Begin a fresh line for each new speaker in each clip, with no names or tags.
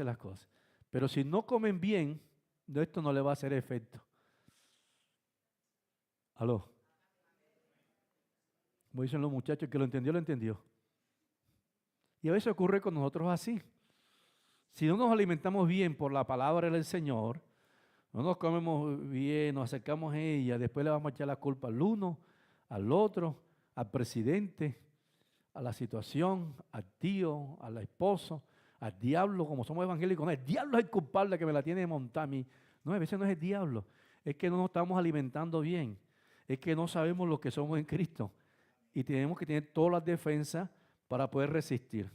las cosas. Pero si no comen bien, esto no le va a hacer efecto. ¿Aló? Como dicen los muchachos, que lo entendió, lo entendió. Y a veces ocurre con nosotros así. Si no nos alimentamos bien por la palabra del Señor, no nos comemos bien, nos acercamos a ella, después le vamos a echar la culpa al uno, al otro, al presidente, a la situación, al tío, al esposo, al diablo, como somos evangélicos. No, el diablo es el culpable que me la tiene montada a mí. No, a veces no es el diablo, es que no nos estamos alimentando bien, es que no sabemos lo que somos en Cristo y tenemos que tener todas las defensas para poder resistir.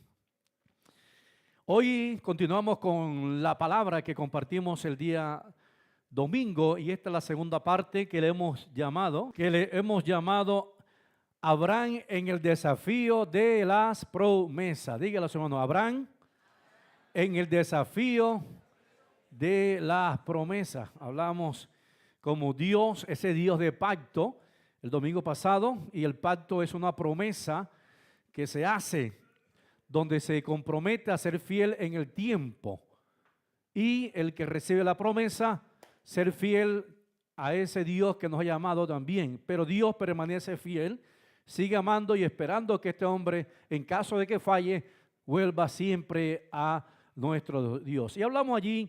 Hoy continuamos con la palabra que compartimos el día domingo y esta es la segunda parte que le hemos llamado Abraham en el desafío de las promesas. Dígalo, hermano, Abraham en el desafío de las promesas. Hablamos como Dios, ese Dios de pacto, el domingo pasado, y el pacto es una promesa que se hace donde se compromete a ser fiel en el tiempo y el que recibe la promesa, ser fiel a ese Dios que nos ha llamado también. Pero Dios permanece fiel, sigue amando y esperando que este hombre, en caso de que falle, vuelva siempre a nuestro Dios. Y hablamos allí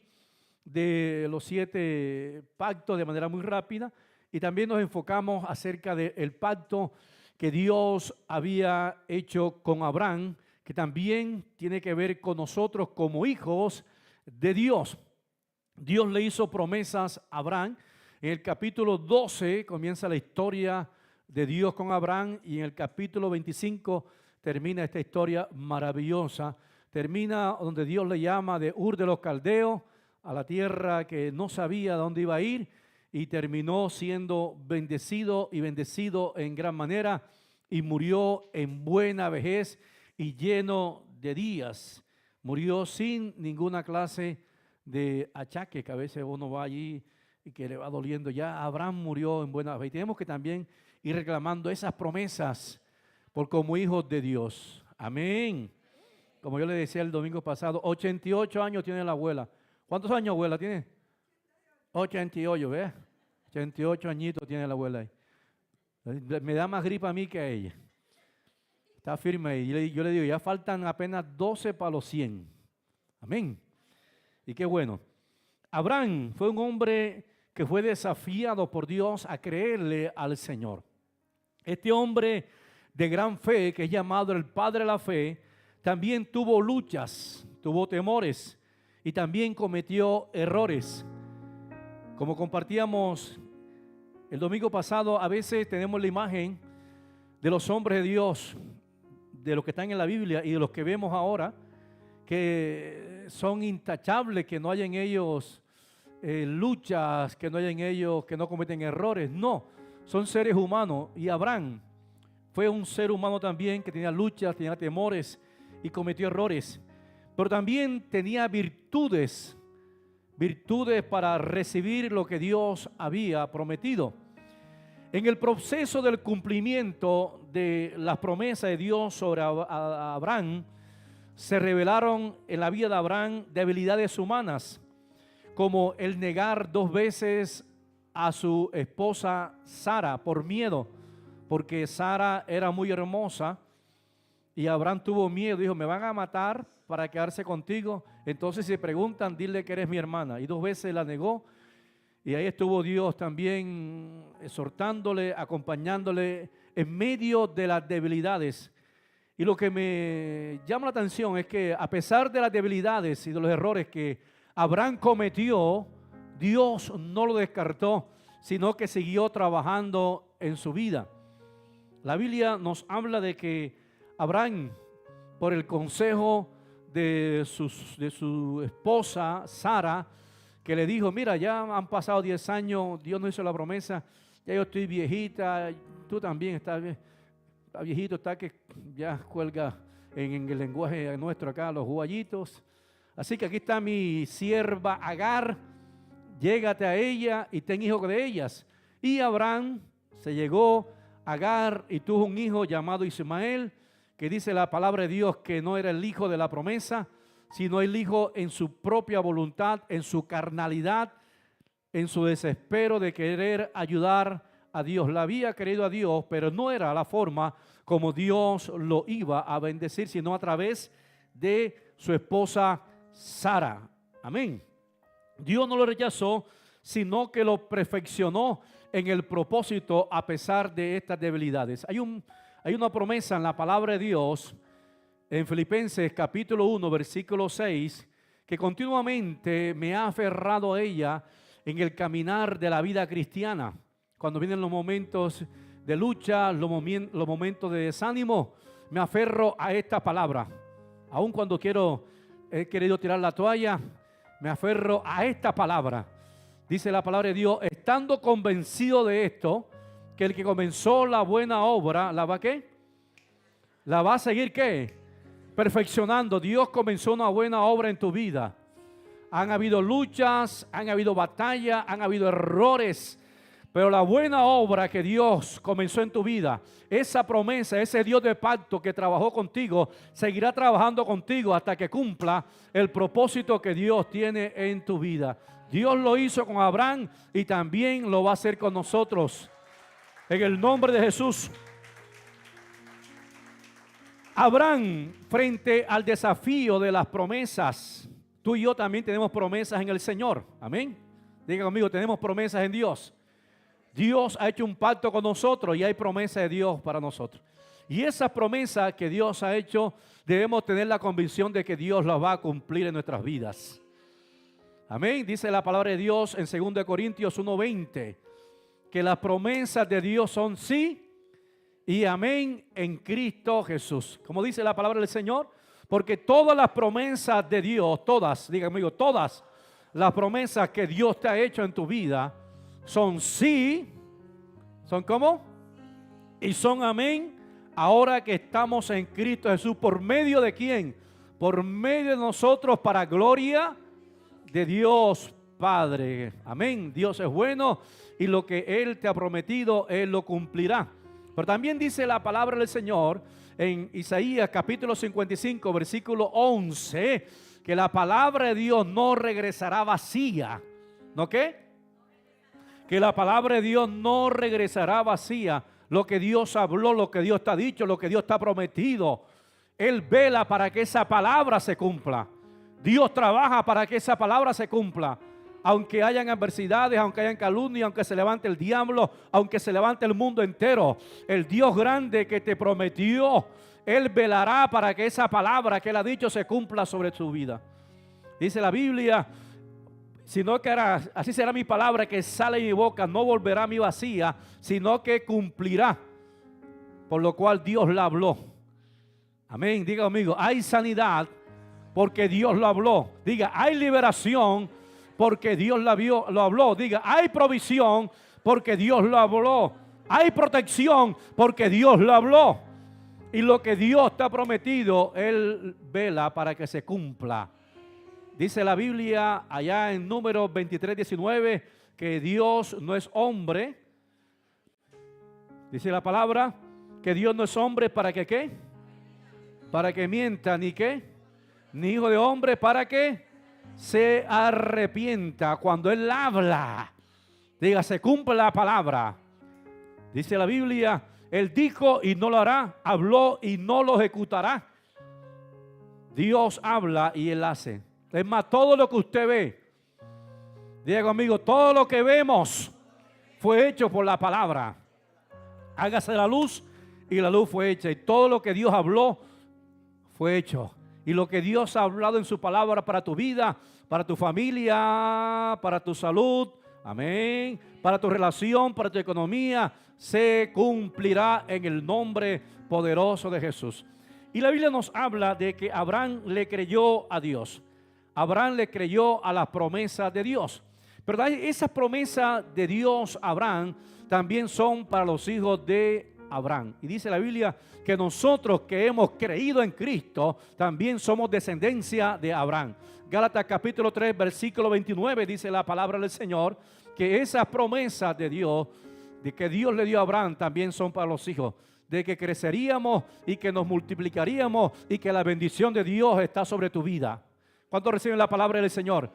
de los 7 pactos de manera muy rápida y también nos enfocamos acerca del pacto que Dios había hecho con Abraham, que también tiene que ver con nosotros como hijos de Dios. Dios le hizo promesas a Abraham. En el capítulo 12 comienza la historia de Dios con Abraham y en el capítulo 25 termina esta historia maravillosa. Termina donde Dios le llama de Ur de los Caldeos a la tierra que no sabía dónde iba a ir y terminó siendo bendecido y bendecido en gran manera y murió en buena vejez y lleno de días. Murió sin ninguna clase de achaque, que a veces uno va allí y que le va doliendo. Ya Abraham murió en buena fe. Y tenemos que también ir reclamando esas promesas por como hijos de Dios. Amén. Como yo le decía el domingo pasado, 88 años tiene la abuela. ¿Cuántos años abuela tiene? 88, ¿ves? 88 añitos tiene la abuela ahí. Me da más gripa a mí que a ella. Está firme ahí. Yo le digo, ya faltan apenas 12 para los 100. Amén. Y qué bueno. Abraham fue un hombre que fue desafiado por Dios a creerle al Señor. Este hombre de gran fe, que es llamado el padre de la fe, también tuvo luchas, tuvo temores y también cometió errores. Como compartíamos el domingo pasado, a veces tenemos la imagen de los hombres de Dios, de los que están en la Biblia y de los que vemos ahora, que son intachables, que no hay en ellos luchas, que no hay en ellos, que no cometen errores. No, son seres humanos y Abraham fue un ser humano también que tenía luchas, tenía temores y cometió errores, pero también tenía virtudes para recibir lo que Dios había prometido. En el proceso del cumplimiento de las promesas de Dios sobre Abraham, se revelaron en la vida de Abraham debilidades humanas, como el negar 2 veces a su esposa Sara por miedo, porque Sara era muy hermosa y Abraham tuvo miedo, dijo, me van a matar para quedarse contigo, entonces si preguntan, dile que eres mi hermana, y 2 veces la negó. Y ahí estuvo Dios también exhortándole, acompañándole en medio de las debilidades. Y lo que me llama la atención es que a pesar de las debilidades y de los errores que Abraham cometió, Dios no lo descartó, sino que siguió trabajando en su vida. La Biblia nos habla de que Abraham, por el consejo de su esposa Sara, que le dijo, mira, ya han pasado 10 años, Dios nos hizo la promesa, ya yo estoy viejita, tú también estás viejito, está que ya cuelga en el lenguaje nuestro acá, los guayitos. Así que aquí está mi sierva Agar, llégate a ella y ten hijo de ellas. Y Abraham se llegó a Agar y tuvo un hijo llamado Ismael, que dice la palabra de Dios que no era el hijo de la promesa, sino el hijo en su propia voluntad, en su carnalidad, en su desespero de querer ayudar a Dios. Le había querido a Dios, pero no era la forma como Dios lo iba a bendecir, sino a través de su esposa Sara. Amén. Dios no lo rechazó, sino que lo perfeccionó en el propósito a pesar de estas debilidades. Hay una promesa en la palabra de Dios en Filipenses capítulo 1, versículo 6, que continuamente me ha aferrado a ella en el caminar de la vida cristiana. Cuando vienen los momentos de lucha, los momentos de desánimo, me aferro a esta palabra. Aun cuando he querido tirar la toalla, me aferro a esta palabra. Dice la palabra de Dios, estando convencido de esto, que el que comenzó la buena obra, ¿la va a qué? ¿La va a seguir qué? Perfeccionando. Dios comenzó una buena obra en tu vida. Han habido luchas, han habido batallas, han habido errores, pero la buena obra que Dios comenzó en tu vida, esa promesa, ese Dios de pacto que trabajó contigo, seguirá trabajando contigo hasta que cumpla el propósito que Dios tiene en tu vida. Dios lo hizo con Abraham y también lo va a hacer con nosotros. En el nombre de Jesús. Abraham, frente al desafío de las promesas, tú y yo también tenemos promesas en el Señor. Amén. Diga conmigo, tenemos promesas en Dios. Dios ha hecho un pacto con nosotros y hay promesa de Dios para nosotros. Y esa promesa que Dios ha hecho, debemos tener la convicción de que Dios la va a cumplir en nuestras vidas. Amén. Dice la palabra de Dios en 2 Corintios 1:20, que las promesas de Dios son sí y amén en Cristo Jesús. Como dice la palabra del Señor, porque todas las promesas de Dios, todas, diga conmigo, todas las promesas que Dios te ha hecho en tu vida son sí, ¿son cómo? Y son amén, ahora que estamos en Cristo Jesús. ¿Por medio de quién? Por medio de nosotros, para gloria de Dios Padre. Amén. Dios es bueno y lo que Él te ha prometido, Él lo cumplirá. Pero también dice la palabra del Señor en Isaías capítulo 55, versículo 11, que la palabra de Dios no regresará vacía. ¿No qué? Que la palabra de Dios no regresará vacía. Lo que Dios habló, lo que Dios te ha dicho, lo que Dios te ha prometido, Él vela para que esa palabra se cumpla. Dios trabaja para que esa palabra se cumpla. Aunque hayan adversidades, aunque hayan calumnia, aunque se levante el diablo, aunque se levante el mundo entero, el Dios grande que te prometió, Él velará para que esa palabra que Él ha dicho se cumpla sobre tu vida. Dice la Biblia, sino que así será mi palabra que sale de mi boca, no volverá a mí vacía, sino que cumplirá, por lo cual Dios la habló. Amén. Diga conmigo, hay sanidad porque Dios lo habló. Diga, hay liberación porque Dios lo habló. Diga, hay provisión porque Dios lo habló. Hay protección porque Dios lo habló. Y lo que Dios te ha prometido, Él vela para que se cumpla. Dice la Biblia allá en Números 23:19 que Dios no es hombre. Dice la palabra que Dios no es hombre para que ¿qué? Para que mienta, ni qué, ni hijo de hombre para que se arrepienta. Cuando Él habla, diga, se cumple la palabra. Dice la Biblia, Él dijo y no lo hará, habló y no lo ejecutará. Dios habla y Él hace. Es más, todo lo que usted ve, diga conmigo, todo lo que vemos fue hecho por la palabra. Hágase la luz y la luz fue hecha. Y todo lo que Dios habló fue hecho. Y lo que Dios ha hablado en su palabra para tu vida, para tu familia, para tu salud, amén, para tu relación, para tu economía, se cumplirá en el nombre poderoso de Jesús. Y la Biblia nos habla de que Abraham le creyó a Dios. Abraham le creyó a las promesas de Dios. Pero esas promesas de Dios a Abraham también son para los hijos de Abraham. Y dice la Biblia que nosotros que hemos creído en Cristo también somos descendencia de Abraham. Gálatas capítulo 3 versículo 29 dice la palabra del Señor que esas promesas de Dios, de que Dios le dio a Abraham, también son para los hijos, de que creceríamos y que nos multiplicaríamos y que la bendición de Dios está sobre tu vida. ¿Cuántos reciben la palabra del Señor?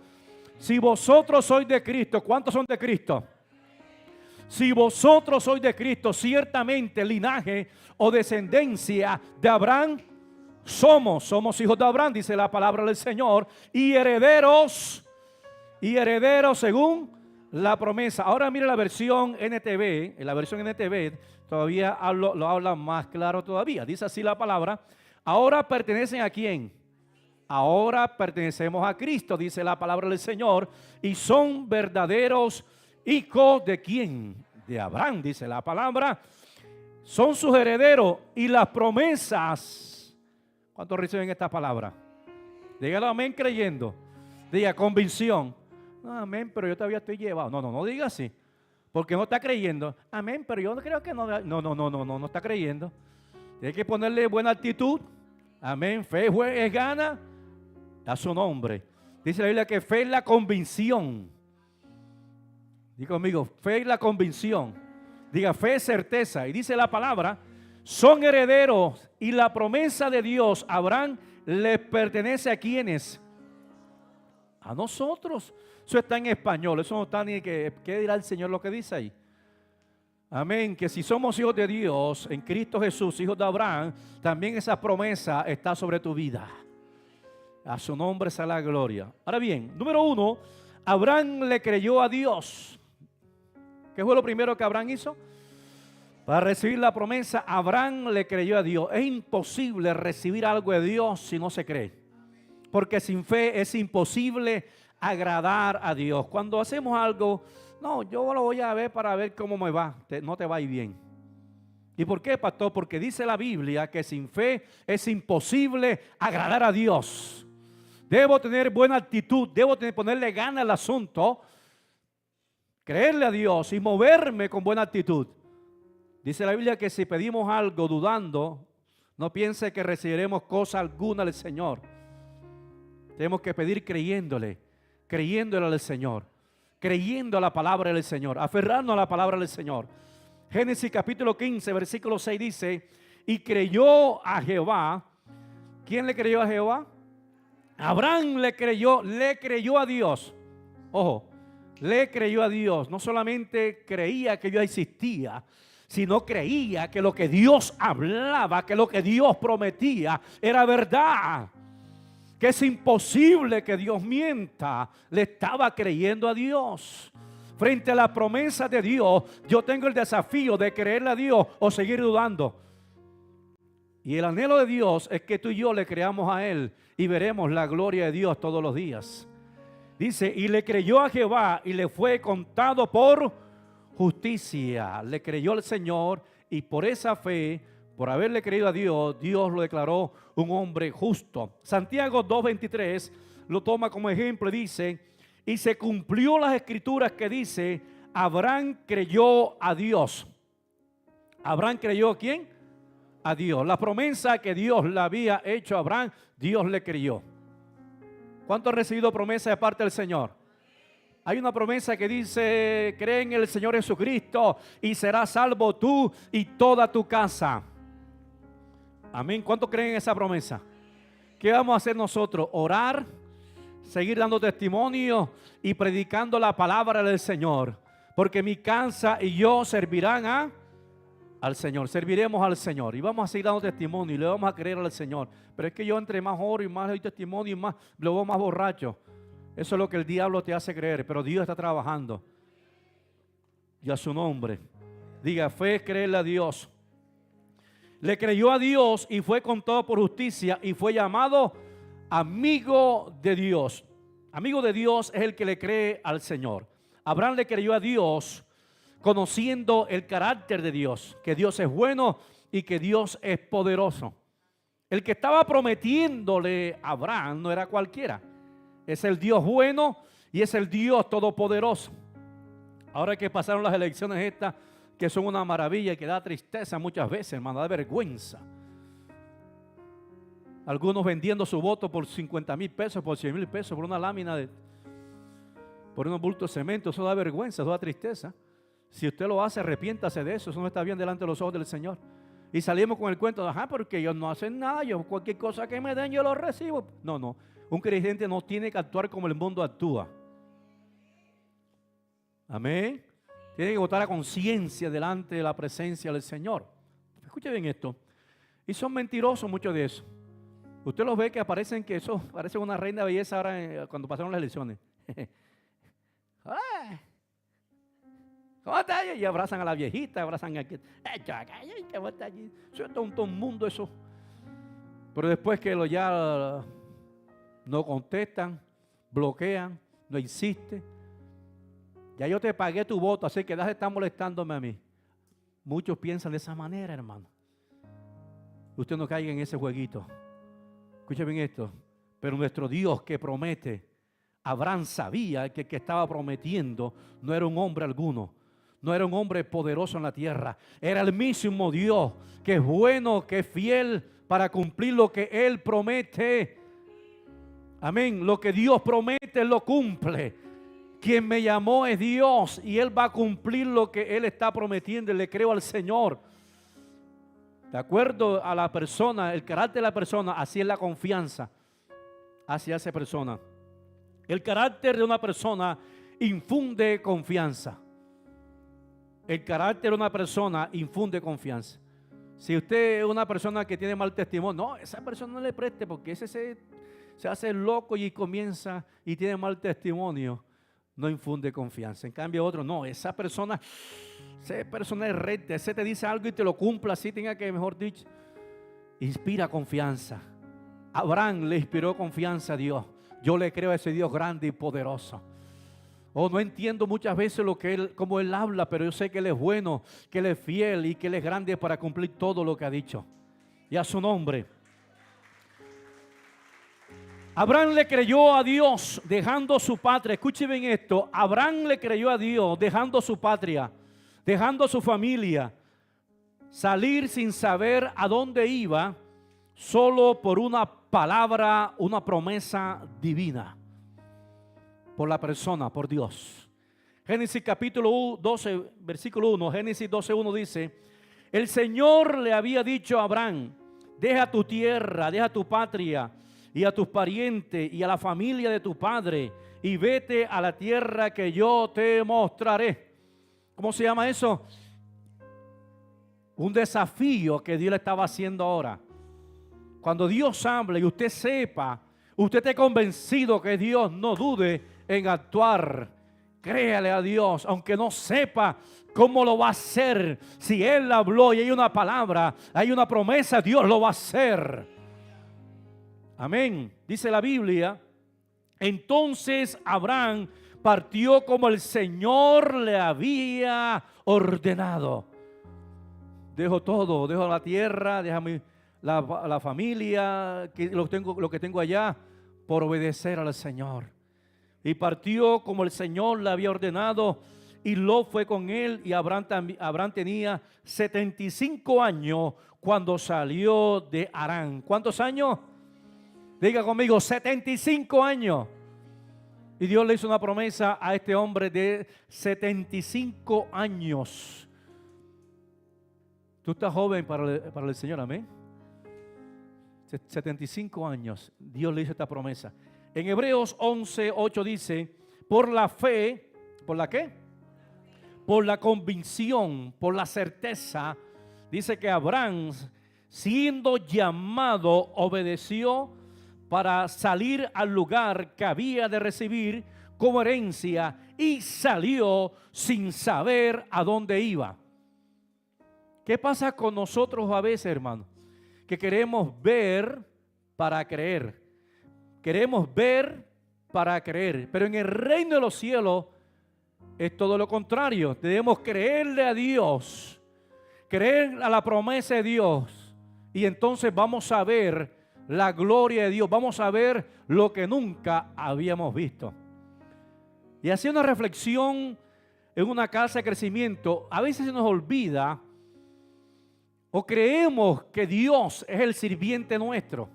Si vosotros sois de Cristo, ¿cuántos son de Cristo? Si vosotros sois de Cristo, ciertamente linaje o descendencia de Abraham somos hijos de Abraham, dice la palabra del Señor, y herederos según la promesa. Ahora mire la versión NTV, en la versión NTV todavía lo habla más claro todavía. Dice así la palabra: ahora pertenecen a quién. Ahora pertenecemos a Cristo, dice la palabra del Señor, y son verdaderos hijos de quién, de Abraham, dice la palabra. Son sus herederos y las promesas. ¿Cuántos reciben esta palabra? Dígalo amén creyendo. Diga convicción. No, amén, pero yo todavía estoy llevado. No diga así, porque no está creyendo. Amén, pero yo creo que no. No está creyendo. Tiene que ponerle buena actitud. Amén, fe es gana a su nombre. Dice la Biblia que fe es la convicción. Diga conmigo, fe es la convicción. Diga, fe es certeza. Y dice la palabra, son herederos y la promesa de Dios a Abraham les pertenece a quienes. A nosotros. Eso está en español, eso no está ni que, ¿qué dirá el Señor lo que dice ahí? Amén, que si somos hijos de Dios en Cristo Jesús, hijos de Abraham, también esa promesa está sobre tu vida. A su nombre sea la gloria. Ahora bien, número 1, Abraham le creyó a Dios. ¿Qué fue lo primero que Abraham hizo? Para recibir la promesa, Abraham le creyó a Dios. Es imposible recibir algo de Dios si no se cree. Porque sin fe es imposible agradar a Dios. Cuando hacemos algo, no, yo lo voy a ver para ver cómo me va. No te va a ir bien. ¿Y por qué, pastor? Porque dice la Biblia que sin fe es imposible agradar a Dios. Debo tener buena actitud, ponerle gana al asunto, creerle a Dios y moverme con buena actitud. Dice la Biblia que si pedimos algo dudando, no piense que recibiremos cosa alguna del Señor. Tenemos que pedir creyéndole al Señor, creyendo a la palabra del Señor, aferrarnos a la palabra del Señor. Génesis capítulo 15, versículo 6 dice, y creyó a Jehová. ¿Quién le creyó a Jehová? Abraham le creyó a Dios. Ojo, le creyó a Dios. No solamente creía que Dios existía, sino creía que lo que Dios hablaba, que lo que Dios prometía era verdad. Que es imposible que Dios mienta. Le estaba creyendo a Dios. Frente a la promesa de Dios, yo tengo el desafío de creerle a Dios o seguir dudando. Y el anhelo de Dios es que tú y yo le creamos a Él y veremos la gloria de Dios todos los días. Dice, y le creyó a Jehová y le fue contado por justicia. Le creyó al Señor y por esa fe, por haberle creído a Dios, Dios lo declaró un hombre justo. Santiago 2:23 lo toma como ejemplo y dice, y se cumplió las escrituras que dice, Abraham creyó a Dios. ¿Abraham creyó a quién? A Dios. La promesa que Dios le había hecho a Abraham, Dios le creyó. ¿Cuánto ha recibido promesa de parte del Señor? Hay una promesa que dice, cree en el Señor Jesucristo y serás salvo tú y toda tu casa. Amén. ¿Cuánto creen en esa promesa? ¿Qué vamos a hacer nosotros? Orar, seguir dando testimonio y predicando la palabra del Señor. Porque mi casa y yo servirán al Señor, serviremos al Señor y vamos a seguir dando testimonio y le vamos a creer al Señor. Pero es que yo entre más oro y más doy testimonio y más lo veo más borracho. Eso es lo que el diablo te hace creer, pero Dios está trabajando. Y a su nombre, diga, fe es creerle a Dios. Le creyó a Dios y fue contado por justicia y fue llamado amigo de Dios. Amigo de Dios es el que le cree al Señor. Abraham le creyó a Dios conociendo el carácter de Dios, que Dios es bueno y que Dios es poderoso. El que estaba prometiéndole a Abraham no era cualquiera. Es el Dios bueno y es el Dios todopoderoso. Ahora que pasaron las elecciones estas, que son una maravilla y que da tristeza muchas veces, hermano, da vergüenza. Algunos vendiendo su voto por 50,000 pesos, por 100,000 pesos, por una lámina por unos bultos de cemento. Eso da vergüenza, eso da tristeza. Si usted lo hace, arrepiéntase de eso. Eso no está bien delante de los ojos del Señor. Y salimos con el cuento de, porque ellos no hacen nada, yo cualquier cosa que me den, yo lo recibo. No. Un creyente no tiene que actuar como el mundo actúa. Amén. Tiene que botar a conciencia delante de la presencia del Señor. Escuche bien esto. Y son mentirosos muchos de esos. Usted los ve que aparecen, que eso parecen una reina de belleza ahora cuando pasaron las elecciones. Ay, ¿cómo está? Y abrazan a la viejita, abrazan a aquel. ¿Cómo está allí? Eso es todo un mundo eso. Pero después que ya no contestan, bloquean, no insisten. Ya yo te pagué tu voto, así que deja de estar molestándome a mí. Muchos piensan de esa manera, hermano. Usted no caiga en ese jueguito. Escuche bien esto. Pero nuestro Dios que promete, Abraham sabía que el que estaba prometiendo no era un hombre alguno. No era un hombre poderoso en la tierra. Era el mismo Dios que es bueno, que es fiel para cumplir lo que Él promete. Amén. Lo que Dios promete, Él lo cumple. Quien me llamó es Dios y Él va a cumplir lo que Él está prometiendo. Le creo al Señor. De acuerdo a la persona, el carácter de la persona, así es la confianza hacia esa persona. El carácter de una persona infunde confianza. El carácter de una persona infunde confianza. Si usted es una persona que tiene mal testimonio, no, esa persona no le preste porque ese se hace loco y comienza y tiene mal testimonio. No infunde confianza. En cambio otro, no, esa persona es recta, ese te dice algo y te lo cumple así, tenga que, mejor dicho, inspira confianza. Abraham le inspiró confianza a Dios. Yo le creo a ese Dios grande y poderoso. No entiendo muchas veces cómo Él habla, pero yo sé que Él es bueno, que Él es fiel y que Él es grande para cumplir todo lo que ha dicho. Y a su nombre. Abraham le creyó a Dios dejando su patria. Escuche bien esto. Abraham le creyó a Dios dejando su patria, dejando su familia, salir sin saber a dónde iba, solo por una palabra, una promesa divina, por la persona, por Dios. Génesis capítulo 12, versículo 1, Génesis 12:1 dice: el Señor le había dicho a Abraham: deja tu tierra, deja tu patria y a tus parientes y a la familia de tu padre y vete a la tierra que yo te mostraré. ¿Cómo se llama eso? Un desafío que Dios le estaba haciendo ahora. Cuando Dios habla y usted sepa, usted esté convencido que Dios, no dude en actuar. Créale a Dios, aunque no sepa cómo lo va a hacer. Si Él habló y hay una palabra, hay una promesa, Dios lo va a hacer. Amén. Dice la Biblia: entonces Abraham partió como el Señor le había ordenado. Dejo todo, dejo la tierra, dejo la familia, lo que tengo allá, por obedecer al Señor. Y partió como el Señor le había ordenado, y Lot fue con él, y Abraham tenía 75 años cuando salió de Harán. ¿Cuántos años? Diga conmigo, 75 años. Y Dios le hizo una promesa a este hombre de 75 años. Tú estás joven para el Señor, amén. 75 años, Dios le hizo esta promesa. En Hebreos 11:8 dice: por la fe, ¿por la qué? Por la convicción, por la certeza. Dice que Abraham, siendo llamado, obedeció para salir al lugar que había de recibir como herencia, y salió sin saber a dónde iba. ¿Qué pasa con nosotros a veces, hermano? Que queremos ver para creer. Queremos ver para creer. Pero en el reino de los cielos es todo lo contrario. Debemos creerle a Dios, creer a la promesa de Dios, y entonces vamos a ver la gloria de Dios. Vamos a ver lo que nunca habíamos visto. Y hacía una reflexión en una casa de crecimiento. A veces se nos olvida o creemos que Dios es el sirviente nuestro.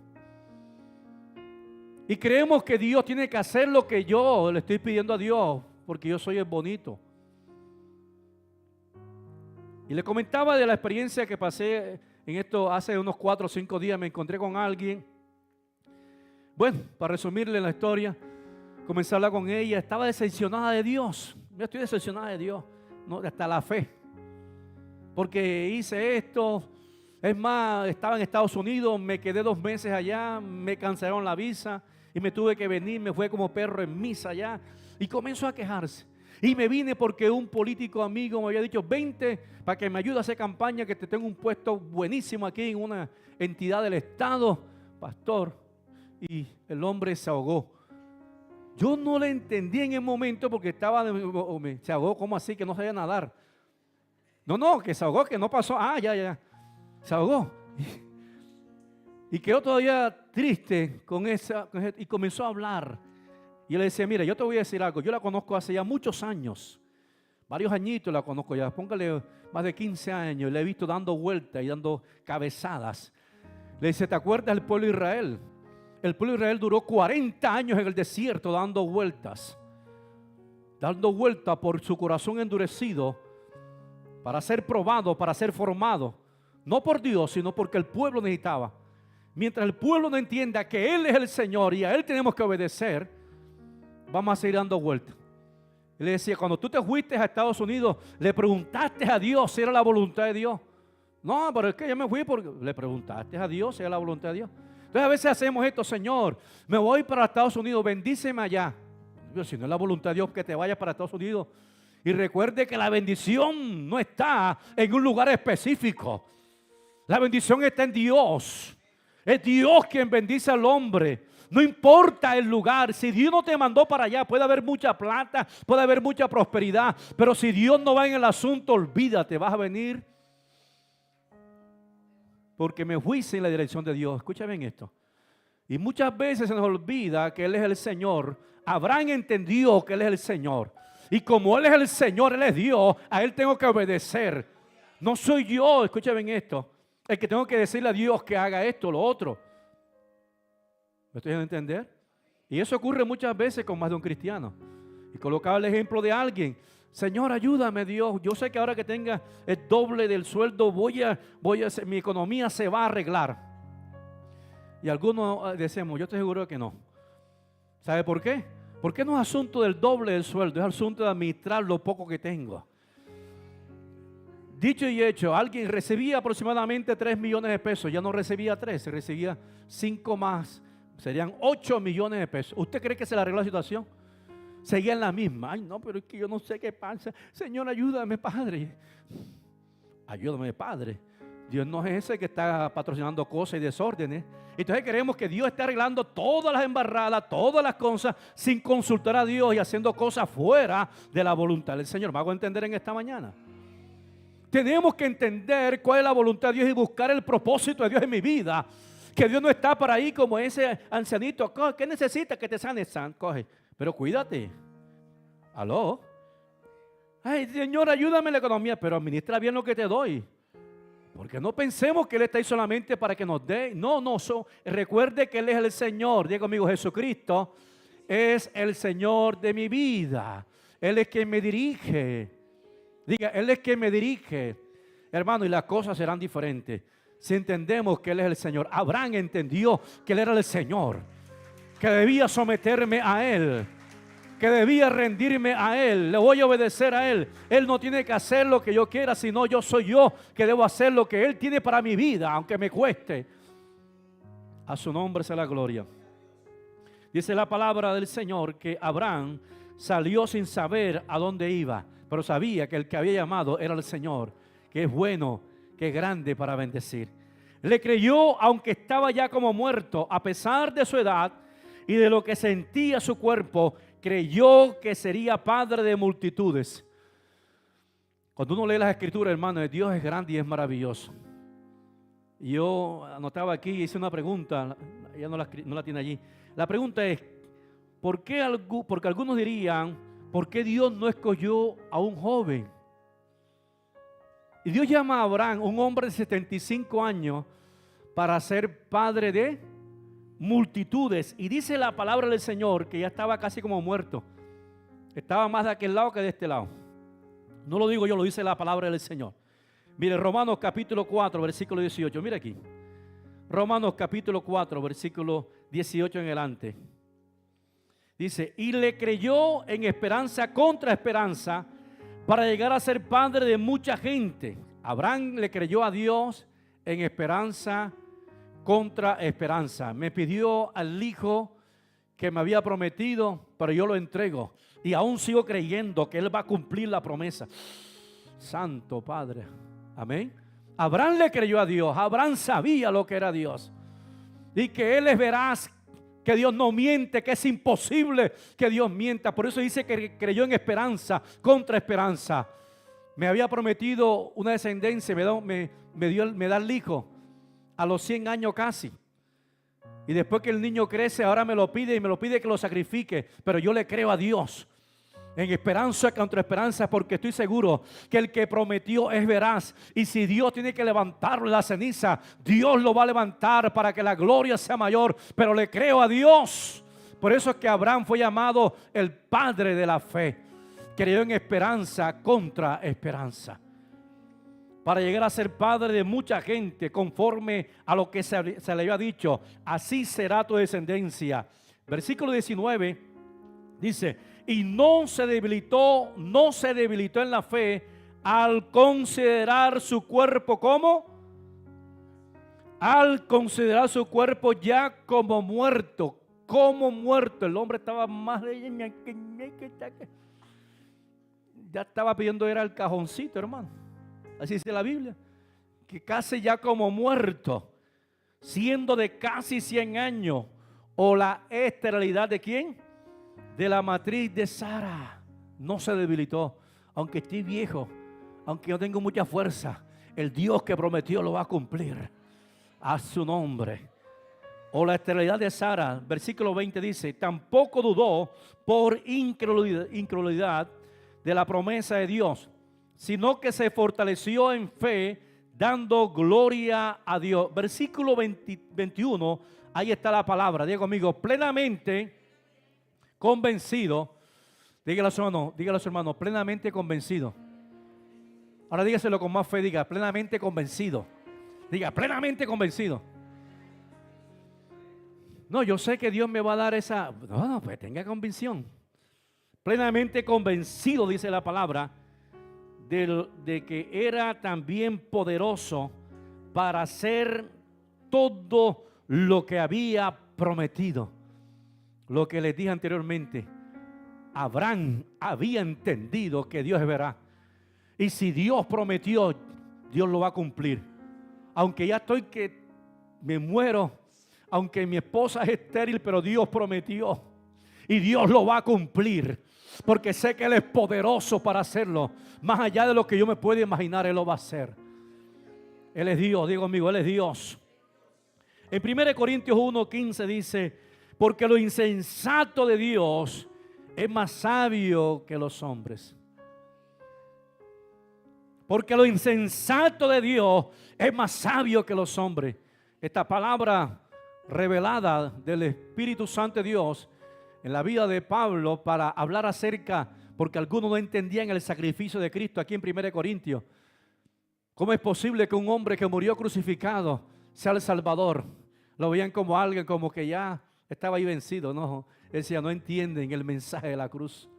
Y creemos que Dios tiene que hacer lo que yo le estoy pidiendo a Dios, porque yo soy el bonito. Y le comentaba de la experiencia que pasé en esto hace unos 4 o 5 días. Me encontré con alguien, Bueno, para resumirle la historia, comencé a hablar con ella. Estaba decepcionada de Dios. Yo estoy decepcionada de Dios, no, hasta la fe. Porque hice esto. Es más, estaba en Estados Unidos, me quedé 2 meses allá, me cancelaron la visa y me tuve que venir, me fue como perro en misa allá. Y comenzó a quejarse. Y me vine porque un político amigo me había dicho: vente para que me ayude a hacer campaña, que te tengo un puesto buenísimo aquí en una entidad del Estado, pastor. Y el hombre se ahogó. Yo no le entendí en el momento porque estaba, se ahogó, ¿cómo así? Que no sabía nadar. No, que se ahogó, que no pasó. Ya. Se ahogó. Y quedó todavía triste y comenzó a hablar. Y yo le decía: mira, yo te voy a decir algo. Yo la conozco hace ya muchos años. Varios añitos la conozco ya. Póngale más de 15 años. Le he visto dando vueltas y dando cabezadas. Le dice: ¿te acuerdas del pueblo de Israel? El pueblo de Israel duró 40 años en el desierto dando vueltas. Dando vueltas por su corazón endurecido para ser probado, para ser formado. No por Dios, sino porque el pueblo necesitaba. Mientras el pueblo no entienda que Él es el Señor y a Él tenemos que obedecer, vamos a seguir dando vueltas. Él le decía: cuando tú te fuiste a Estados Unidos, le preguntaste a Dios si era la voluntad de Dios. No, pero es que yo me fui porque le preguntaste a Dios si era la voluntad de Dios. Entonces a veces hacemos esto: Señor, me voy para Estados Unidos, bendíceme allá. Pero si no es la voluntad de Dios que te vayas para Estados Unidos. Y recuerde que la bendición no está en un lugar específico. La bendición está en Dios. Es Dios quien bendice al hombre. No importa el lugar. Si Dios no te mandó para allá, puede haber mucha plata, puede haber mucha prosperidad, pero si Dios no va en el asunto, olvídate, vas a venir. Porque me fui sin la dirección de Dios. Escúchame bien esto. Y muchas veces se nos olvida que Él es el Señor. Abraham entendió que Él es el Señor. Y como Él es el Señor, Él es Dios, a Él tengo que obedecer. No soy yo, escúchame bien esto, el que tengo que decirle a Dios que haga esto o lo otro. ¿Me estoy dando a entender? Y eso ocurre muchas veces con más de un cristiano. Y colocaba el ejemplo de alguien: Señor, ayúdame, Dios. Yo sé que ahora que tenga el doble del sueldo, mi economía se va a arreglar. Y algunos decimos: yo estoy seguro que no. ¿Sabe por qué? Porque no es asunto del doble del sueldo, es asunto de administrar lo poco que tengo. Dicho y hecho, alguien recibía aproximadamente 3 millones de pesos. Ya no recibía 3, recibía 5 más. Serían 8 millones de pesos. ¿Usted cree que se le arregló la situación? Seguía en la misma. Ay, no, pero es que yo no sé qué pasa. Señor, ayúdame, Padre. Ayúdame, Padre. Dios no es ese que está patrocinando cosas y desórdenes. Entonces queremos que Dios esté arreglando todas las embarradas, todas las cosas, sin consultar a Dios y haciendo cosas fuera de la voluntad del Señor. ¿Me hago entender en esta mañana? Tenemos que entender cuál es la voluntad de Dios y buscar el propósito de Dios en mi vida. Que Dios no está por ahí como ese ancianito. ¿Qué necesita? Que te sane, coge. Pero cuídate. ¿Aló? Ay, Señor, ayúdame en la economía, pero administra bien lo que te doy. Porque no pensemos que Él está ahí solamente para que nos dé. No, recuerde que Él es el Señor. Diga conmigo: Jesucristo es el Señor de mi vida. Él es quien me dirige. Diga: Él es quien me dirige. Hermano, y las cosas serán diferentes si entendemos que Él es el Señor. Abraham entendió que Él era el Señor, que debía someterme a Él, que debía rendirme a Él. Le voy a obedecer a Él. Él no tiene que hacer lo que yo quiera, sino soy yo que debo hacer lo que Él tiene para mi vida, aunque me cueste. A su nombre sea la gloria. Dice la palabra del Señor que Abraham salió sin saber a dónde iba, pero sabía que el que había llamado era el Señor, que es bueno, que es grande para bendecir. Le creyó aunque estaba ya como muerto, a pesar de su edad y de lo que sentía su cuerpo. Creyó que sería padre de multitudes. Cuando uno lee las escrituras, hermano, Dios es grande y es maravilloso. Y yo anotaba aquí y hice una pregunta, ella no la tiene allí. La pregunta es: porque algunos dirían, ¿por qué Dios no escogió a un joven? Y Dios llama a Abraham, un hombre de 75 años, para ser padre de multitudes. Y dice la palabra del Señor que ya estaba casi como muerto. Estaba más de aquel lado que de este lado. No lo digo yo, lo dice la palabra del Señor. Mire, Romanos capítulo 4, versículo 18. Mira aquí. Romanos capítulo 4, versículo 18 en adelante. Dice, y le creyó en esperanza contra esperanza para llegar a ser padre de mucha gente. Abraham le creyó a Dios en esperanza contra esperanza. Me pidió al hijo que me había prometido, pero yo lo entrego. Y aún sigo creyendo que Él va a cumplir la promesa. Santo Padre. Amén. Abraham le creyó a Dios. Abraham sabía lo que era Dios. Y que Él es veraz, que Dios no miente, que es imposible que Dios mienta. Por eso dice que creyó en esperanza contra esperanza. Me había prometido una descendencia, me da el hijo a los 100 años casi. Y después que el niño crece, ahora me lo pide y me lo pide que lo sacrifique. Pero yo le creo a Dios en esperanza contra esperanza, porque estoy seguro que el que prometió es veraz. Y si Dios tiene que levantarlo de la ceniza, Dios lo va a levantar para que la gloria sea mayor. Pero le creo a Dios. Por eso es que Abraham fue llamado el padre de la fe. Creyó en esperanza contra esperanza, para llegar a ser padre de mucha gente, conforme a lo que se le había dicho. Así será tu descendencia. Versículo 19 dice, y no se debilitó en la fe al considerar su cuerpo como, al considerar su cuerpo ya como muerto. El hombre estaba más de, ya estaba pidiendo, era el cajoncito, hermano. Así dice la Biblia, que casi ya como muerto, siendo de casi 100 años, o la esterilidad de ¿quién? De la matriz de Sara. No se debilitó, aunque estoy viejo, aunque no tengo mucha fuerza, el Dios que prometió lo va a cumplir. A su nombre. O la esterilidad de Sara, versículo 20 dice, tampoco dudó por incredulidad de la promesa de Dios, sino que se fortaleció en fe, dando gloria a Dios. Versículo 21, ahí está la palabra. Diga conmigo, plenamente convencido. Dígale a su hermano, plenamente convencido. Ahora dígaselo con más fe, diga, plenamente convencido. Diga, plenamente convencido. No, yo sé que Dios me va a dar esa. No, pues tenga convicción. Plenamente convencido, dice la palabra, de que era también poderoso para hacer todo lo que había prometido. Lo que les dije anteriormente, Abraham había entendido que Dios es veraz. Y si Dios prometió, Dios lo va a cumplir. Aunque ya estoy que me muero, aunque mi esposa es estéril, pero Dios prometió. Y Dios lo va a cumplir. Porque sé que Él es poderoso para hacerlo. Más allá de lo que yo me puedo imaginar, Él lo va a hacer. Él es Dios, digo amigo, Él es Dios. En 1 Corintios 1:15 dice, porque lo insensato de Dios es más sabio que los hombres. Porque lo insensato de Dios es más sabio que los hombres. Esta palabra revelada del Espíritu Santo de Dios en la vida de Pablo para hablar acerca, porque algunos no entendían el sacrificio de Cristo aquí en 1 Corintios. ¿Cómo es posible que un hombre que murió crucificado sea el Salvador? Lo veían como alguien como que ya estaba ahí vencido. No, él decía, no entienden el mensaje de la cruz.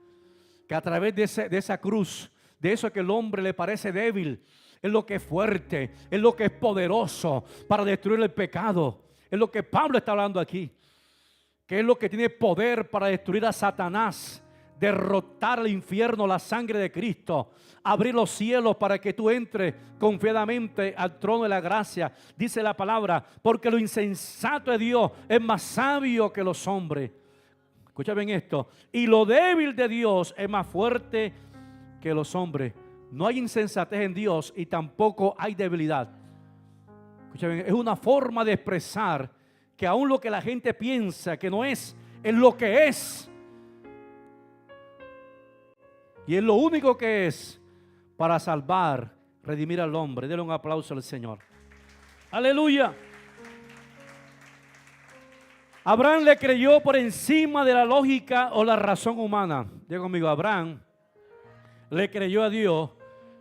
Que a través de esa cruz, de eso que el hombre le parece débil, es lo que es fuerte, es lo que es poderoso para destruir el pecado. Es lo que Pablo está hablando aquí. Que es lo que tiene poder para destruir a Satanás, derrotar al infierno, la sangre de Cristo, abrir los cielos para que tú entres confiadamente al trono de la gracia. Dice la palabra, porque lo insensato de Dios es más sabio que los hombres. Escucha bien esto. Y lo débil de Dios es más fuerte que los hombres. No hay insensatez en Dios y tampoco hay debilidad. Escucha bien, es una forma de expresar que aún lo que la gente piensa que no es lo que es. Y es lo único que es para salvar, redimir al hombre. Denle un aplauso al Señor. Aleluya. Abraham le creyó por encima de la lógica o la razón humana. Diga conmigo, Abraham le creyó a Dios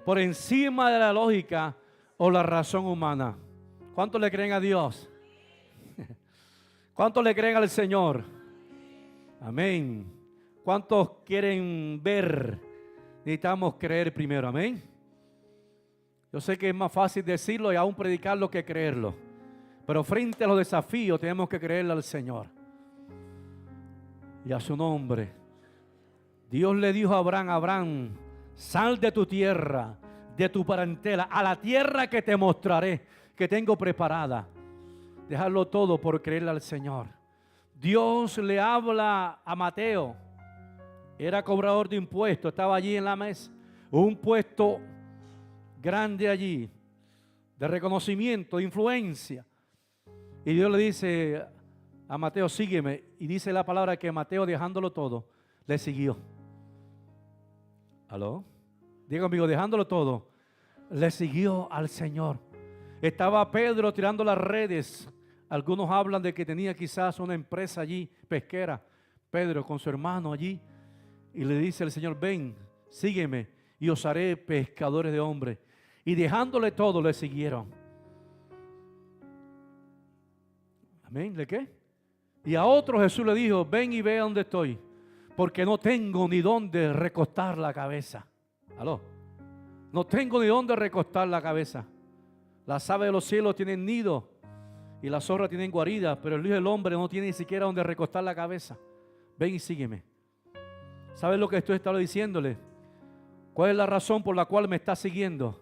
por encima de la lógica o la razón humana. ¿Cuántos le creen a Dios? ¿Cuántos le creen al Señor? Amén. ¿Cuántos quieren ver? Necesitamos creer primero, amén. Yo sé que es más fácil decirlo y aún predicarlo que creerlo. Pero frente a los desafíos tenemos que creerle al Señor. Y a su nombre. Dios le dijo a Abraham, Abraham, sal de tu tierra, de tu parentela, a la tierra que te mostraré, que tengo preparada. Dejarlo todo por creerle al Señor. Dios le habla a Mateo. Era cobrador de impuestos, estaba allí en la mesa. Un puesto grande allí, de reconocimiento, de influencia. Y Dios le dice a Mateo, sígueme. Y dice la palabra que Mateo, dejándolo todo, le siguió. ¿Aló? Diga conmigo, dejándolo todo, le siguió al Señor. Estaba Pedro tirando las redes. Algunos hablan de que tenía quizás una empresa allí, pesquera. Pedro con su hermano allí. Y le dice al Señor, ven, sígueme y os haré pescadores de hombres. Y dejándole todo, le siguieron. Amén. ¿De qué? Y a otro Jesús le dijo, ven y ve a donde estoy, porque no tengo ni dónde recostar la cabeza. ¿Aló? No tengo ni dónde recostar la cabeza. Las aves de los cielos tienen nido y las zorras tienen guarida, pero el Hijo del Hombre no tiene ni siquiera dónde recostar la cabeza. Ven y sígueme. ¿Sabes lo que estoy diciéndole? ¿Cuál es la razón por la cual me estás siguiendo?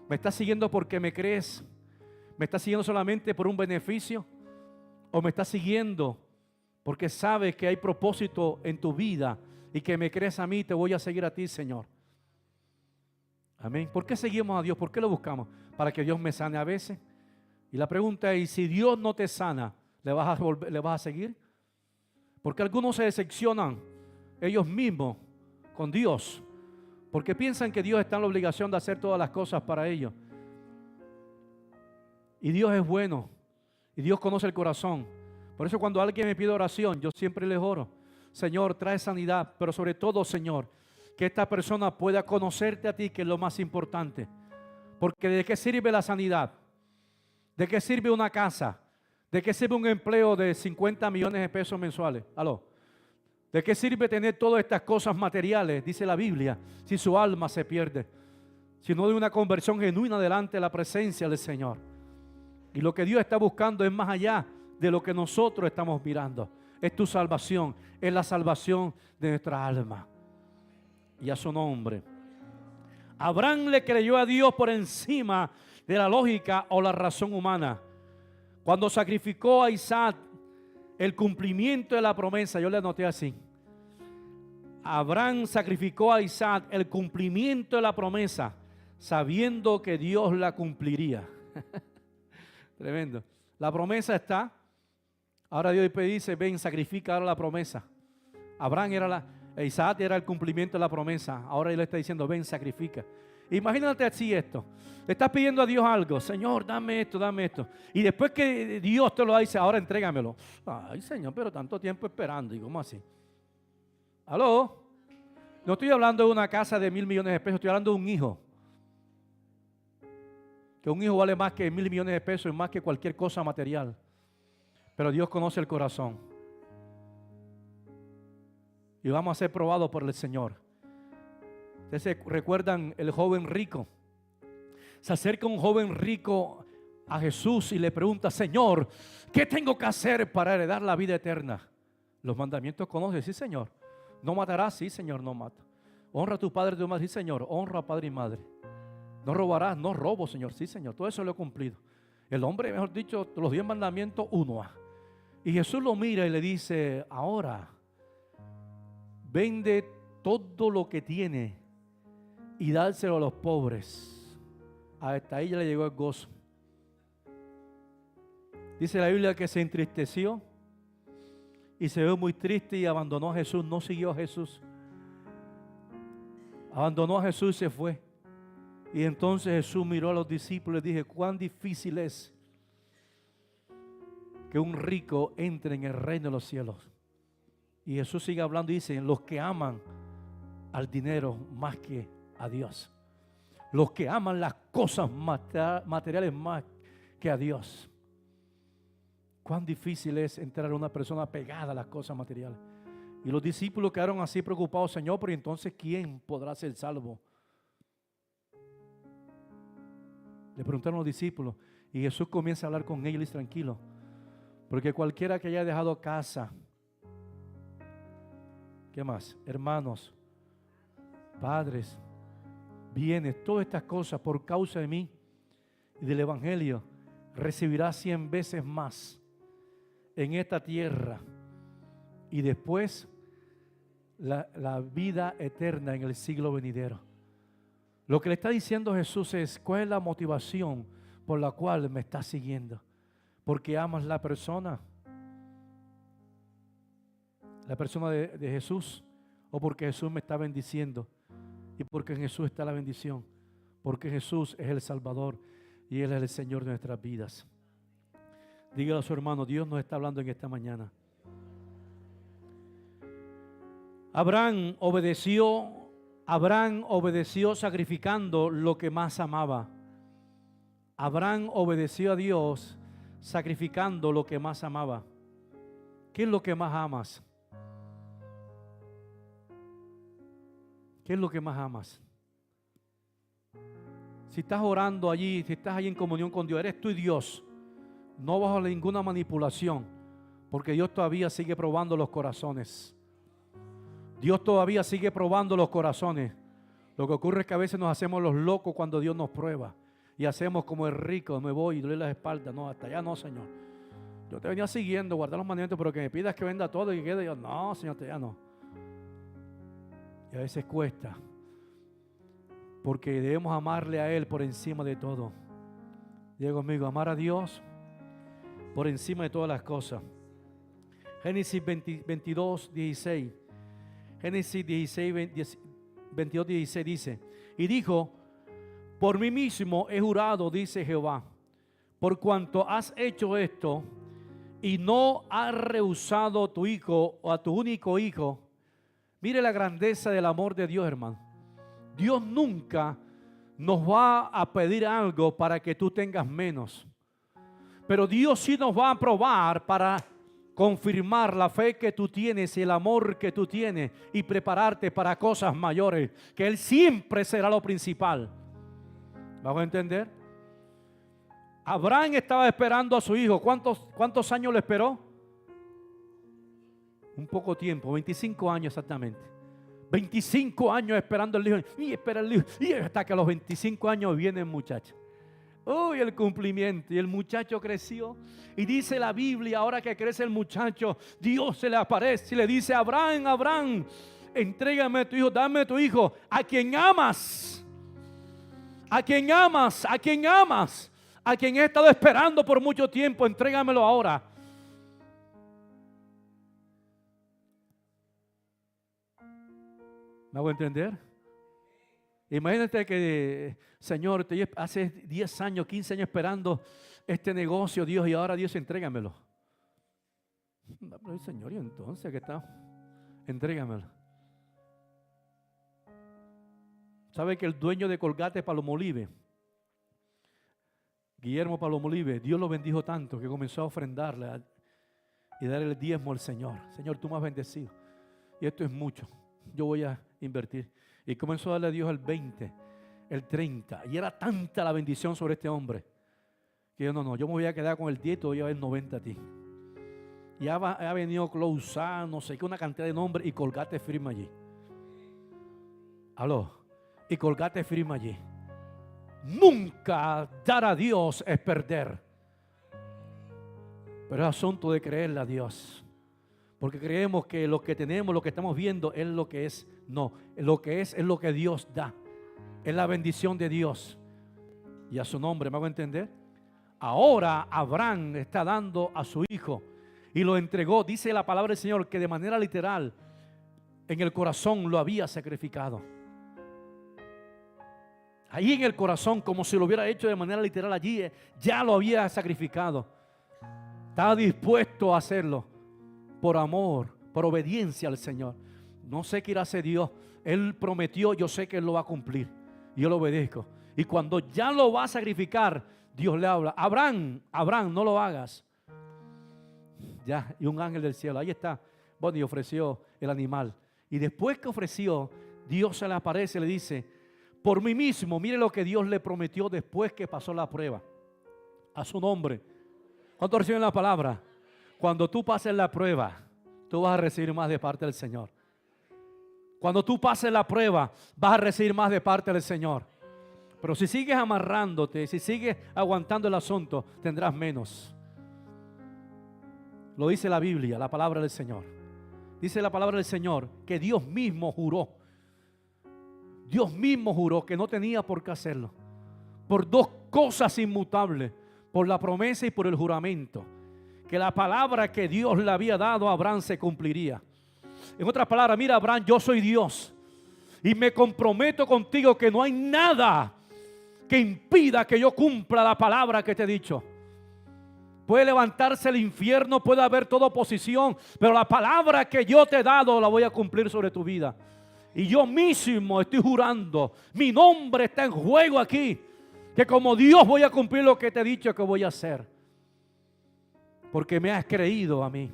¿Me estás siguiendo porque me crees? ¿Me estás siguiendo solamente por un beneficio? ¿O me estás siguiendo porque sabes que hay propósito en tu vida y que me crees a mí y te voy a seguir a ti, Señor? Amén. ¿Por qué seguimos a Dios? ¿Por qué lo buscamos? Para que Dios me sane a veces. Y la pregunta es, ¿y si Dios no te sana, le vas a seguir? Porque algunos se decepcionan ellos mismos con Dios, porque piensan que Dios está en la obligación de hacer todas las cosas para ellos. Y Dios es bueno, y Dios conoce el corazón. Por eso cuando alguien me pide oración, yo siempre les oro. Señor, trae sanidad, pero sobre todo, Señor, que esta persona pueda conocerte a ti, que es lo más importante. Porque ¿de qué sirve la sanidad? ¿De qué sirve una casa? ¿De qué sirve un empleo de 50 millones de pesos mensuales? ¿Aló? ¿De qué sirve tener todas estas cosas materiales, dice la Biblia, si su alma se pierde? Si no de una conversión genuina delante de la presencia del Señor. Y lo que Dios está buscando es más allá de lo que nosotros estamos mirando. Es tu salvación, es la salvación de nuestra alma. Y a su nombre. Abraham le creyó a Dios por encima de la lógica o la razón humana. Cuando sacrificó a Isaac, el cumplimiento de la promesa, yo le anoté así. Abraham sacrificó a Isaac el cumplimiento de la promesa, sabiendo que Dios la cumpliría. Tremendo. La promesa está. Ahora Dios dice, ven, sacrifica ahora la promesa. Isaac era el cumplimiento de la promesa. Ahora Él está diciendo, ven, sacrifica. Imagínate así esto. Le estás pidiendo a Dios algo. Señor, dame esto, dame esto. Y después que Dios te lo dice, ahora entrégamelo. Ay, Señor, pero tanto tiempo esperando. ¿Y cómo así? ¿Aló? No estoy hablando de una casa de 1.000 millones de pesos. Estoy hablando de un hijo. Que un hijo vale más que 1.000 millones de pesos y más que cualquier cosa material. Pero Dios conoce el corazón. Y vamos a ser probados por el Señor. Ustedes recuerdan el joven rico. Se acerca un joven rico a Jesús y le pregunta, Señor, ¿qué tengo que hacer para heredar la vida eterna? Los mandamientos conoces, sí, Señor. No matarás, sí, Señor, no mata. Honra a tu padre y tu madre, sí, Señor. Honra a padre y madre. No robarás, no robo, Señor, sí, Señor. Todo eso lo he cumplido. El hombre, mejor dicho, los 10 mandamientos, uno. Y Jesús lo mira y le dice, ahora, vende todo lo que tiene y dárselo a los pobres. Hasta ahí ya le llegó el gozo. Dice la Biblia que se entristeció y se ve muy triste y abandonó a Jesús. No siguió a Jesús. Abandonó a Jesús y se fue. Y entonces Jesús miró a los discípulos y dije, cuán difícil es que un rico entre en el reino de los cielos. Y Jesús sigue hablando y dice, los que aman al dinero más que a Dios. Los que aman las cosas materiales más que a Dios. cuán difícil es entrar a una persona pegada a las cosas materiales. Y los discípulos quedaron así preocupados, Señor, pero entonces ¿quién podrá ser salvo? Le preguntaron los discípulos y Jesús comienza a hablar con ellos y dice, tranquilo, porque cualquiera que haya dejado casa, ¿qué más? Hermanos, padres, bienes, todas estas cosas por causa de mí y del Evangelio, recibirá 100 veces más en esta tierra y después la vida eterna en el siglo venidero. Lo que le está diciendo Jesús es, ¿cuál es la motivación por la cual me estás siguiendo? ¿Porque amas la persona de Jesús? ¿O porque Jesús me está bendiciendo? Y porque en Jesús está la bendición. Porque Jesús es el Salvador y Él es el Señor de nuestras vidas. Dígale a su hermano, Dios nos está hablando en esta mañana. Abraham obedeció sacrificando lo que más amaba. Abraham obedeció a Dios sacrificando lo que más amaba. ¿Qué es lo que más amas? ¿Qué es lo que más amas? Si estás orando allí, si estás allí en comunión con Dios, eres tú y Dios, no bajo ninguna manipulación, porque Dios todavía sigue probando los corazones. Dios todavía sigue probando los corazones. Lo que ocurre es que a veces nos hacemos los locos cuando Dios nos prueba. Y hacemos como el rico, me voy y doy las espaldas. No, hasta allá no, Señor. Yo te venía siguiendo, guardar los mandamientos, pero que me pidas que venda todo y quede. Yo, no, Señor, hasta allá no. Y a veces cuesta. Porque debemos amarle a Él por encima de todo. Diga conmigo, amar a Dios por encima de todas las cosas. Génesis 22, 16. Génesis 22, 16 dice, y dijo, por mí mismo he jurado, dice Jehová, por cuanto has hecho esto y no has rehusado a tu hijo o a tu único hijo. Mire la grandeza del amor de Dios, hermano. Dios nunca nos va a pedir algo para que tú tengas menos, pero Dios sí nos va a probar para confirmar la fe que tú tienes y el amor que tú tienes y prepararte para cosas mayores, que Él siempre será lo principal. ¿Vamos a entender? Abraham estaba esperando a su hijo. ¿Cuántos años lo esperó? Un poco tiempo, 25 años exactamente. 25 años esperando al hijo. Y espera el hijo. Y hasta que a los 25 años viene el muchacho. Uy, el cumplimiento. Y el muchacho creció. Y dice la Biblia, ahora que crece el muchacho, Dios se le aparece y le dice, Abraham, Abraham, entrégame a tu hijo, dame a tu hijo, a quien amas. A quien amas, a quien amas, a quien he estado esperando por mucho tiempo, entrégamelo ahora. ¿Me hago entender? Imagínate que, Señor, hace 10 años, 15 años esperando este negocio, Dios, y ahora Dios, entrégamelo. Pero, Señor, ¿y entonces qué está? Entrégamelo. ¿Sabe que el dueño de Colgate Palmolive, Guillermo Palmolive, Dios lo bendijo tanto que comenzó a ofrendarle y darle el diezmo al Señor? Señor, tú me has bendecido y esto es mucho, yo voy a invertir. Y comenzó a darle a Dios el 20, el 30. Y era tanta la bendición sobre este hombre que yo yo me voy a quedar con el 10 y te voy a dar el 90 a ti. Y ha venido Clousa, no sé qué, una cantidad de nombres, y Colgate firma allí. Aló. Y Colgate firma allí. Nunca dar a Dios es perder. Pero es asunto de creerle a Dios. Porque creemos que lo que tenemos, lo que estamos viendo es lo que es. No, lo que es lo que Dios da. Es la bendición de Dios. Y a su nombre, ¿me hago entender? Ahora Abraham está dando a su hijo y lo entregó. Dice la palabra del Señor que de manera literal en el corazón lo había sacrificado. Ahí en el corazón, como si lo hubiera hecho de manera literal allí, ya lo había sacrificado. Estaba dispuesto a hacerlo por amor, por obediencia al Señor. No sé qué irá a hacer Dios. Él prometió, yo sé que Él lo va a cumplir. Y yo lo obedezco. Y cuando ya lo va a sacrificar, Dios le habla: Abraham, Abraham, no lo hagas. Ya, y un ángel del cielo, ahí está. Bueno, y ofreció el animal. Y después que ofreció, Dios se le aparece y le dice, por mí mismo, mire lo que Dios le prometió después que pasó la prueba. A su nombre. ¿Cuántos reciben la palabra? Cuando tú pases la prueba, tú vas a recibir más de parte del Señor. Cuando tú pases la prueba, vas a recibir más de parte del Señor. Pero si sigues amarrándote, si sigues aguantando el asunto, tendrás menos. Lo dice la Biblia, la palabra del Señor. Dice la palabra del Señor que Dios mismo juró. Dios mismo juró que no tenía por qué hacerlo. Por dos cosas inmutables. Por la promesa y por el juramento. Que la palabra que Dios le había dado a Abraham se cumpliría. En otras palabras, mira Abraham, yo soy Dios. Y me comprometo contigo que no hay nada que impida que yo cumpla la palabra que te he dicho. Puede levantarse el infierno, puede haber toda oposición, pero la palabra que yo te he dado la voy a cumplir sobre tu vida. Y yo mismo estoy jurando, mi nombre está en juego aquí, que como Dios voy a cumplir lo que te he dicho que voy a hacer. Porque me has creído a mí.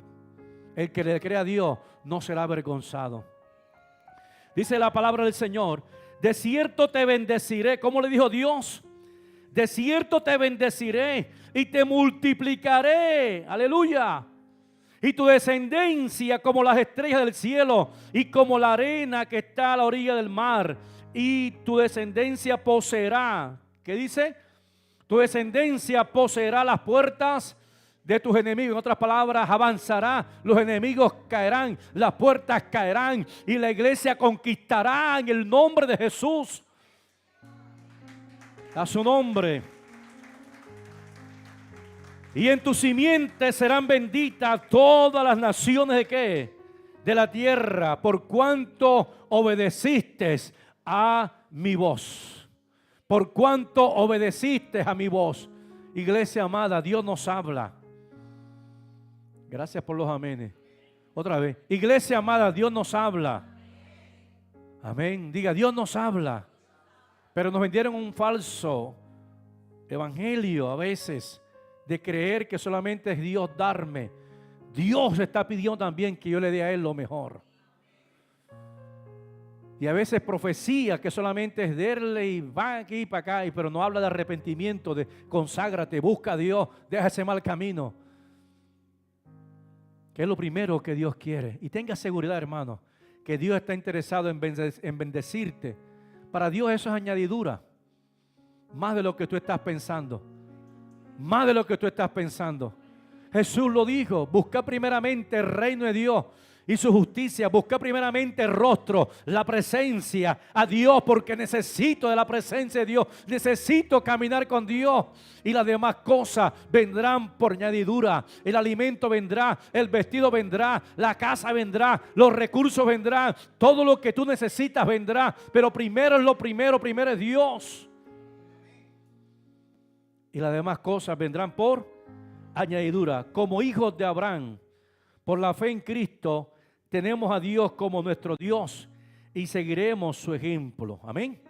El que le cree a Dios no será avergonzado. Dice la palabra del Señor, de cierto te bendeciré. ¿Cómo le dijo Dios? De cierto te bendeciré y te multiplicaré. Aleluya. Y tu descendencia como las estrellas del cielo y como la arena que está a la orilla del mar. Y tu descendencia poseerá. ¿Qué dice? Tu descendencia poseerá las puertas de tus enemigos. En otras palabras, avanzará, los enemigos caerán, las puertas caerán y la iglesia conquistará en el nombre de Jesús. A su nombre. Y en tu simiente serán benditas todas las naciones de ¿qué? De la tierra, por cuanto obedeciste a mi voz. Por cuanto obedeciste a mi voz. Iglesia amada, Dios nos habla. Gracias por los amenes. Otra vez. Iglesia amada, Dios nos habla. Amén. Diga, Dios nos habla. Pero nos vendieron un falso evangelio a veces de creer que solamente es Dios darme. Dios está pidiendo también que yo le dé a Él lo mejor. Y a veces profecía que solamente es darle y va aquí y para acá, pero no habla de arrepentimiento, de conságrate, busca a Dios, deja ese mal camino. Que es lo primero que Dios quiere. Y tenga seguridad, hermano, que Dios está interesado en bendecirte. Para Dios eso es añadidura. Más de lo que tú estás pensando. Más de lo que tú estás pensando. Jesús lo dijo, busca primeramente el reino de Dios y su justicia. Busca primeramente el rostro, la presencia a Dios, porque necesito de la presencia de Dios. Necesito caminar con Dios y las demás cosas vendrán por añadidura. El alimento vendrá, el vestido vendrá, la casa vendrá, los recursos vendrán, todo lo que tú necesitas vendrá. Pero primero es lo primero es Dios. Y las demás cosas vendrán por añadidura. Como hijos de Abraham, por la fe en Cristo, tenemos a Dios como nuestro Dios y seguiremos su ejemplo. Amén.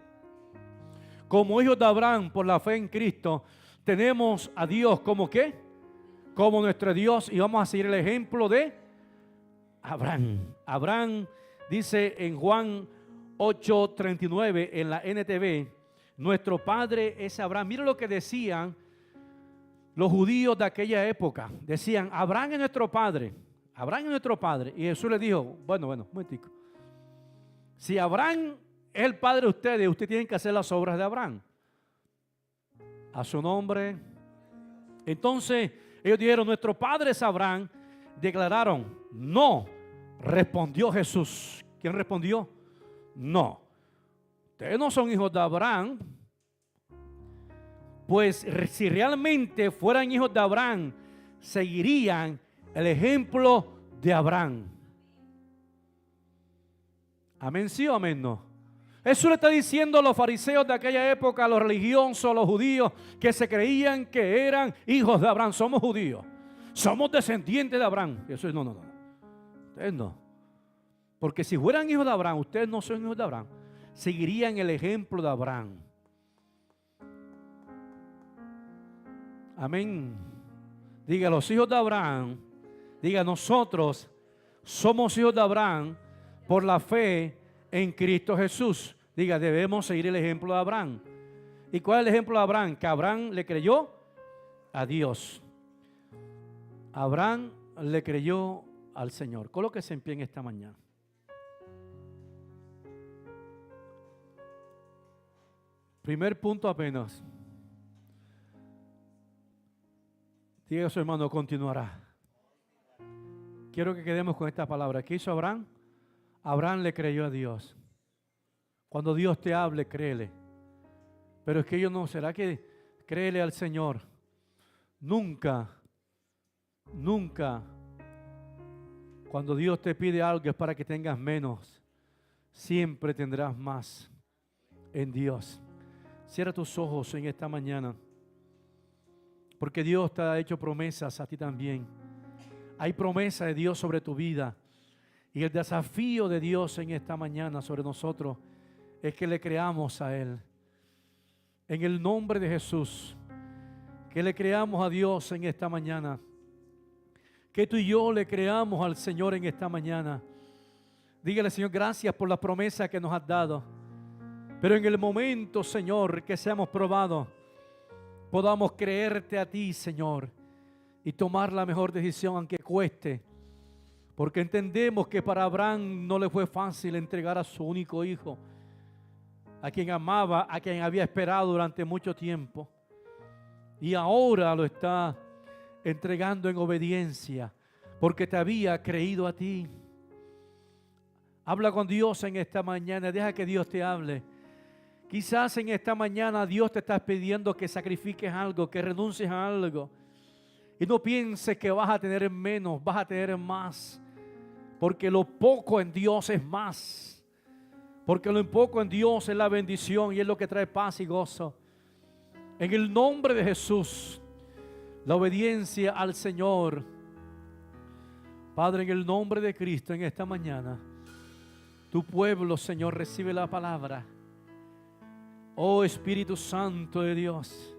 Como hijos de Abraham, por la fe en Cristo, tenemos a Dios como ¿qué? Como nuestro Dios, y vamos a seguir el ejemplo de Abraham. Abraham dice en Juan 8:39 en la NTV, nuestro padre es Abraham. Mira lo que decían los judíos de aquella época. Decían, Abraham es nuestro padre. Abraham es nuestro padre. Y Jesús les dijo, bueno, un momentico. Si Abraham es el padre de ustedes tienen que hacer las obras de Abraham. A su nombre. Entonces, ellos dijeron, nuestro padre es Abraham. Declararon, no. Respondió Jesús. ¿Quién respondió? No. Ustedes no son hijos de Abraham. Pues si realmente fueran hijos de Abraham, seguirían el ejemplo de Abraham. Amén, sí o amén, no. Eso le está diciendo a los fariseos de aquella época, a los religiosos, a los judíos, que se creían que eran hijos de Abraham. Somos judíos, somos descendientes de Abraham. Eso es no. Ustedes no. Porque si fueran hijos de Abraham, ustedes no son hijos de Abraham, seguirían el ejemplo de Abraham. Amén. Diga, los hijos de Abraham, Diga, nosotros somos hijos de Abraham por la fe en Cristo Jesús. Diga, debemos seguir el ejemplo de Abraham. ¿Y cuál es el ejemplo de Abraham? Que Abraham le creyó a Dios. Abraham le creyó al Señor. Colóquese en pie en esta mañana. Primer punto apenas. Diga a su hermano, continuará. Quiero que quedemos con esta palabra. ¿Qué hizo Abraham? Abraham le creyó a Dios. Cuando Dios te hable, créele. Pero es que yo no, ¿será que créele al Señor? Nunca, nunca, cuando Dios te pide algo es para que tengas menos. Siempre tendrás más en Dios. Cierra tus ojos en esta mañana. Porque Dios te ha hecho promesas a ti también. Hay promesa de Dios sobre tu vida. Y el desafío de Dios en esta mañana sobre nosotros es que le creamos a Él. En el nombre de Jesús. Que le creamos a Dios en esta mañana. Que tú y yo le creamos al Señor en esta mañana. Dígale, Señor, gracias por la promesa que nos has dado. Pero en el momento, Señor, que seamos probados, podamos creerte a ti, Señor, y tomar la mejor decisión aunque cueste. Porque entendemos que para Abraham no le fue fácil entregar a su único hijo, a quien amaba, a quien había esperado durante mucho tiempo. Y ahora lo está entregando en obediencia, porque te había creído a ti. Habla con Dios en esta mañana, deja que Dios te hable. Quizás en esta mañana Dios te está pidiendo que sacrifiques algo, que renuncies a algo. Y no pienses que vas a tener menos, vas a tener más. Porque lo poco en Dios es más. Porque lo poco en Dios es la bendición y es lo que trae paz y gozo. En el nombre de Jesús, la obediencia al Señor. Padre, en el nombre de Cristo, en esta mañana, tu pueblo, Señor, recibe la palabra. Oh Espíritu Santo de Dios,